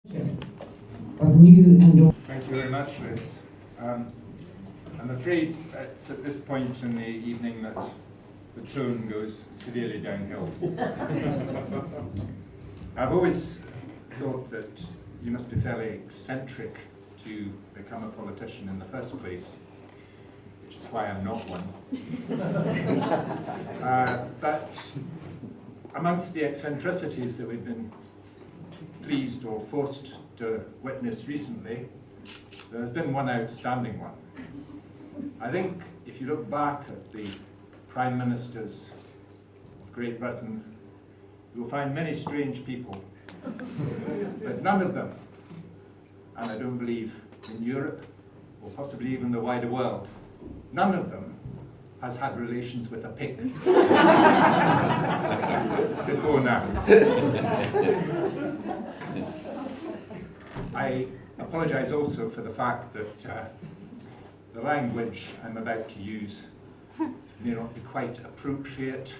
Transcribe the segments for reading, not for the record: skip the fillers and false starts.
Of new and Thank you very much, Liz. I'm afraid it's at this point in the evening that the tone goes severely downhill. I've always thought that you must be fairly eccentric to become a politician in the first place, which is why I'm not one. But amongst the eccentricities that we've been pleased or forced to witness recently, there's been one outstanding one. I think if you look back at the Prime Ministers of Great Britain, you'll find many strange people, but none of them, and I don't believe in Europe, or possibly even the wider world, none of them has had relations with a pig before now. I apologise also for the fact that the language I'm about to use may not be quite appropriate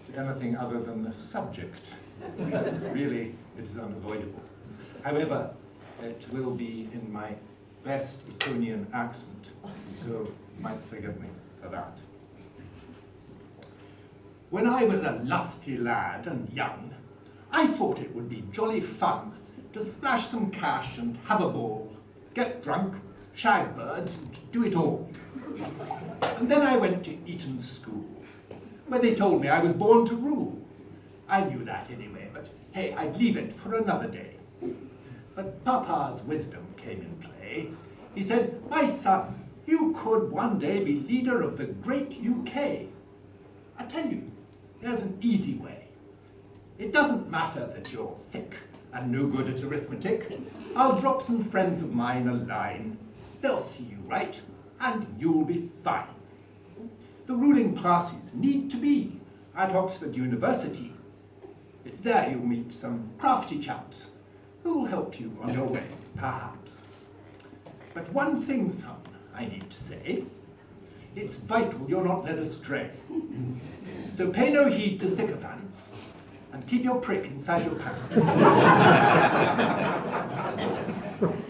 to anything other than the subject. Really, it is unavoidable. However, it will be in my best Etonian accent, so you might forgive me for that. When I was a lusty lad and young, I thought it would be jolly fun to splash some cash and have a ball, get drunk, shag birds, and do it all. And then I went to Eton School, where they told me I was born to rule. I knew that anyway, but hey, I'd leave it for another day. But Papa's wisdom came in play. He said, "My son, you could one day be leader of the great UK. I tell you, there's an easy way. It doesn't matter that you're thick and no good at arithmetic. I'll drop some friends of mine a line. They'll see you right, and you'll be fine. The ruling classes need to be at Oxford University. It's there you'll meet some crafty chaps who'll help you on your way, perhaps. But one thing, son, I need to say. It's vital you're not led astray. So pay no heed to sycophants, and keep your prick inside your pants."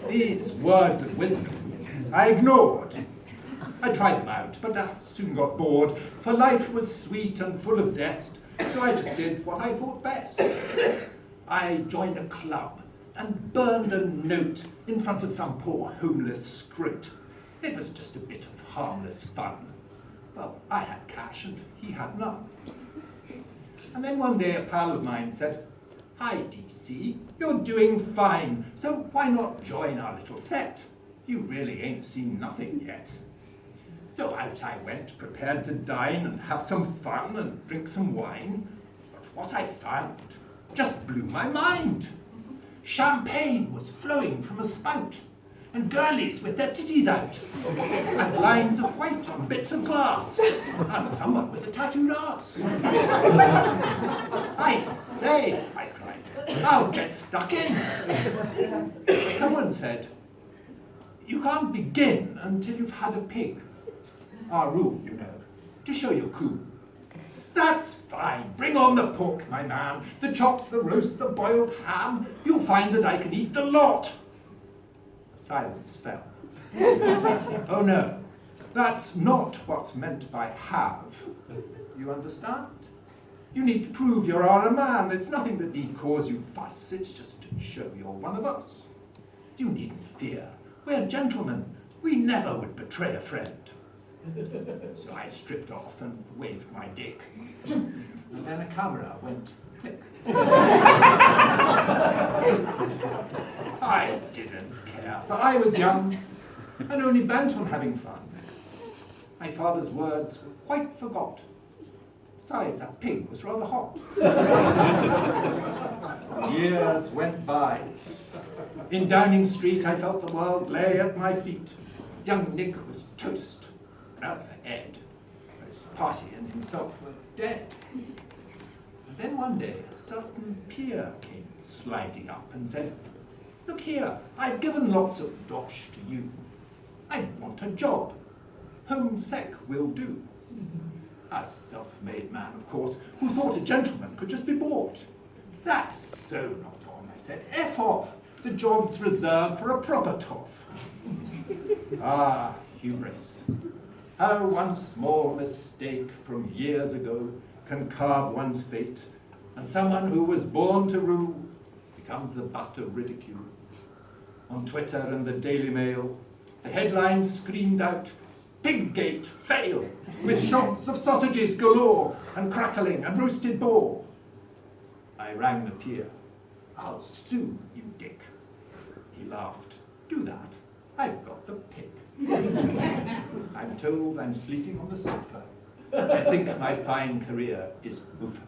These words of wisdom I ignored. I tried them out, but I soon got bored, for life was sweet and full of zest, so I just did what I thought best. I joined a club and burned a note in front of some poor homeless scrote. It was just a bit of harmless fun. Well, I had cash and he had none. And then one day a pal of mine said, "Hi, DC, you're doing fine, so why not join our little set? You really ain't seen nothing yet." So out I went, prepared to dine and have some fun and drink some wine. But what I found just blew my mind. Champagne was flowing from a spout, and girlies with their titties out, and lines of white on bits of glass, and someone with a tattooed ass. "I say," I cried, "I'll get stuck in." Someone said, "You can't begin until you've had a pig. Our rule, you know, to show you're cool." "That's fine, bring on the pork, my man, the chops, the roast, the boiled ham. You'll find that I can eat the lot." Silence fell. "Oh no, that's not what's meant by have. You understand? You need to prove you're a man. It's nothing that need cause you fuss. It's just to show you're one of us. You needn't fear. We're gentlemen. We never would betray a friend." So I stripped off and waved my dick. And then a camera went click. I didn't care, for I was young and only bent on having fun. My father's words were quite forgot. Besides, that pig was rather hot. Years went by. In Downing Street, I felt the world lay at my feet. Young Nick was toast. And as for Ed, his party and himself were dead. And then one day, a certain peer came sliding up and said, "Look here, I've given lots of dosh to you. I want a job. Home sec will do." A self-made man, of course, who thought a gentleman could just be bought. "That's so not on," I said. "F off. The job's reserved for a proper toff. Ah, hubris. How one small mistake from years ago can carve one's fate, and someone who was born to rule becomes the butt of ridicule. On Twitter and the Daily Mail, the headlines screamed out, "Piggate fail," with shots of sausages galore, and crackling and roasted boar. I rang the peer. "I'll sue you, Dick." He laughed. "Do that. I've got the pick." I'm told I'm sleeping on the sofa. I think my fine career is over.